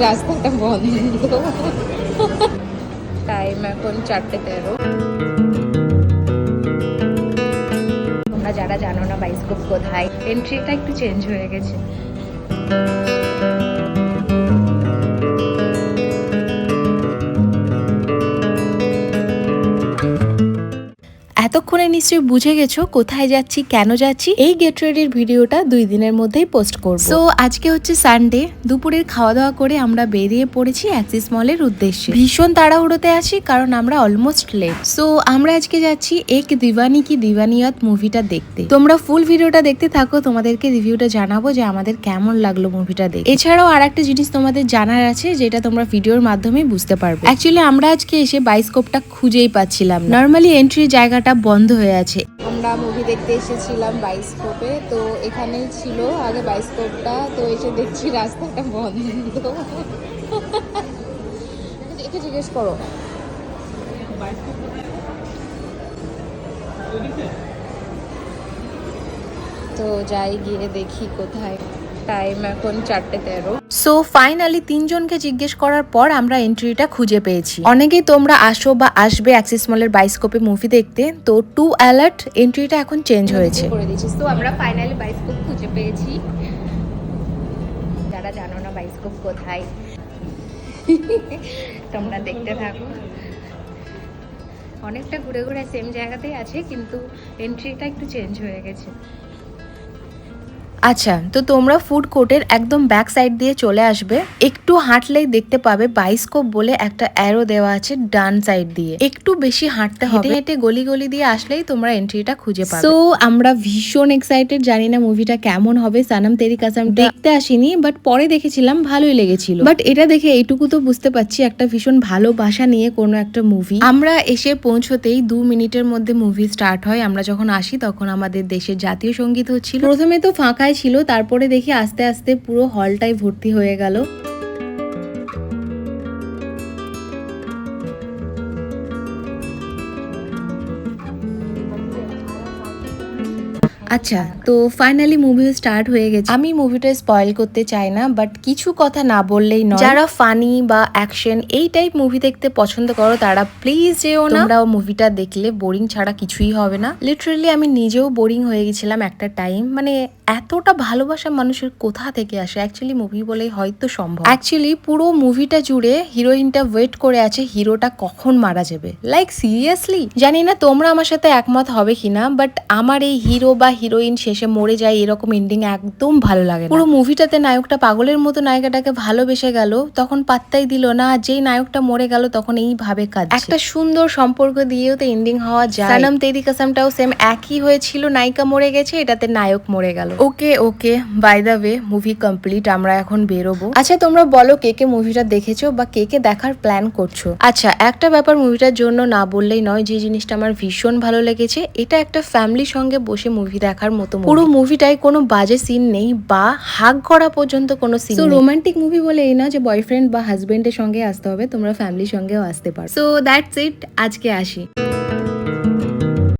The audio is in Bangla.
রাস্তাটা বন্ধ। টাইম এখন 4:13। তোমরা যারা জানো না বাইস্কোপ কোথায়, এন্ট্রিটা একটু চেঞ্জ হয়ে গেছে। এতক্ষণে নিশ্চয়ই বুঝে গেছো কোথায় যাচ্ছি, কেন যাচ্ছি। এই গেট রেডির ভিডিওটা 2 দিনের মধ্যেই পোস্ট করব। সো আজকে হচ্ছে সানডে, দুপুরের খাওয়া দাওয়া করে আমরা বেরিয়ে পড়েছি অ্যাক্সিস মলের উদ্দেশ্যে। ভীষণ তাড়াহুড়োতে আছি কারণ আমরা অলমোস্ট লেট। সো আমরা আজকে যাচ্ছি এক দিওয়ানি কি দিওয়ানিয়ত মুভিটা দেখতে। তোমরা ফুল ভিডিওটা দেখতে থাকো, তোমাদেরকে রিভিউটা জানাবো যে আমাদের কেমন লাগলো মুভিটা দেখে। এছাড়াও আর একটা জিনিস তোমাদের জানার আছে যেটা তোমরা ভিডিওর মাধ্যমে বুঝতে পারবে। অ্যাকচুয়ালি আমরা আজকে এসে বাইস্কোপটা খুঁজেই পাচ্ছিলাম না। নর্মালি এন্ট্রি জায়গাটা বন্ধ হয়ে আছে। আমরা মুভি দেখতে এসেছিলাম বাইস্কোপে, তো এখানেই ছিল আগে বাইস্কোপটা, তো এসে দেখছি রাস্তাটা বন্ধ। একে জিজ্ঞেস করো। তো যাই গিয়ে দেখি কোথায়। টাইম এখন 4:13। সো ফাইনালি 3 জনকে জিজ্ঞেস করার পর আমরা এন্ট্রিটা খুঁজে পেয়েছি। অনেকেই তোমরা আসো বা আসবে অ্যাক্সিস মলের বাইস্কোপে মুভি দেখতে, তো টু অ্যালার্ট এন্ট্রিটা এখন চেঞ্জ হয়েছে করে দিয়েছি। তো আমরা ফাইনালি বাইস্কোপ খুঁজে পেয়েছি। যারা জানো না বাইস্কোপ কোথায়, তোমরা দেখতে থাকো। অনেকটা ঘুরে ঘুরে সেম জায়গাতেই আছে, কিন্তু এন্ট্রিটা একটু চেঞ্জ হয়ে গেছে। আচ্ছা, তো তোমরা ফুড কোর্টের একদম ব্যাক সাইড দিয়ে চলে আসবে। একটু হাঁটলেই দেখতে পাবে বাইস্কোপ বলে একটা অ্যারো দেওয়া আছে ডান সাইড দিয়ে। একটু বেশি হাঁটতে হবে, হেঁটে গলি গলি দিয়ে আসলেই তোমরা এন্ট্রিটা খুঁজে পাবে। সো আমরা ভীষণ এক্সাইটেড, জানি না মুভিটা কেমন হবে। সানাম তেরি কাসাম দেখতে আসিনি, বাট পরে দেখেছিলাম, ভালোই লেগেছিল। বাট এটা দেখে এইটুকু তো বুঝতে পারছি একটা ভীষণ ভালোবাসা নিয়ে কোনো একটা মুভি। আমরা এসে পৌঁছতেই 2 মিনিটের মধ্যে মুভি স্টার্ট হয়। আমরা যখন আসি তখন আমাদের দেশের জাতীয় সঙ্গীত হচ্ছিল। প্রথমে তো ফাঁকাই ছিল, তারপরে দেখি আস্তে আস্তে পুরো হলটাই ভর্তি হয়ে গেল। আচ্ছা, তো ফাইনালি মুভি স্টার্ট হয়ে গেছে। আমি মুভিটা স্পয়েল করতে চাই না, বাট কিছু কথা না বললেই নয়। যারা ফানি বা অ্যাকশন এই টাইপ মুভি দেখতে পছন্দ করো তারা প্লিজ যেও না। তোমরাও মুভিটা দেখলে বোরিং ছাড়া কিছুই হবে না। লিটারালি আমি নিজেও বোরিং হয়ে গেছিলাম একটা টাইম। মানে এতটা ভালোবাসা মানুষের কোথা থেকে আসে? অ্যাকচুয়ালি মুভি বলেই হয়তো সম্ভব। অ্যাকচুয়ালি পুরো মুভিটা জুড়ে হিরোইনটা ওয়েট করে আছে হিরোটা কখন মারা যাবে। লাইক সিরিয়াসলি, জানি না তোমরা আমার সাথে একমত হবে কিনা, বাট আমার এই হিরো বা হিরোইন শেষে মরে যায় এরকম এন্ডিং একদম ভালো লাগে না। পুরো মুভিটাতে নায়কটা পাগলের মতো নায়িকাটাকে ভালোবেসে গেল, তখন পাত্তাই দিল না। যেই নায়কটা মরে গেল তখন এইভাবে কাজ। একটা সুন্দর সম্পর্ক দিয়েও তো এন্ডিং হওয়া যায়। সানাম তেরি কাসামটাও সেম একই হয়েছিল, নায়িকা মরে গেছে, এটাতে নায়ক মরে গেল। Okay okay, by the way movie complete, আমরা এখন বেরোবো। আচ্ছা তোমরা বলো কে কে মুভিটা দেখেছো বা কে কে দেখার প্ল্যান করছো। আচ্ছা একটা ব্যাপার মুভিটার জন্য না বললেই নয়, যে জিনিসটা আমার ভীষণ ভালো লেগেছে, এটা একটা ফ্যামিলির সঙ্গে বসে মুভি দেখার মতো। পুরো মুভিটায় কোনো বাজে সিন নেই বা হাগ করা পর্যন্ত কোনো সিন নেই। রোমান্টিক মুভি বলে এই না যে বয়ফ্রেন্ড বা হাজবেন্ডের সঙ্গে আসতে হবে, তোমরা ফ্যামিলির সঙ্গেও আসতে পারো। সো দ্যাটস ইট, আজকে আসি।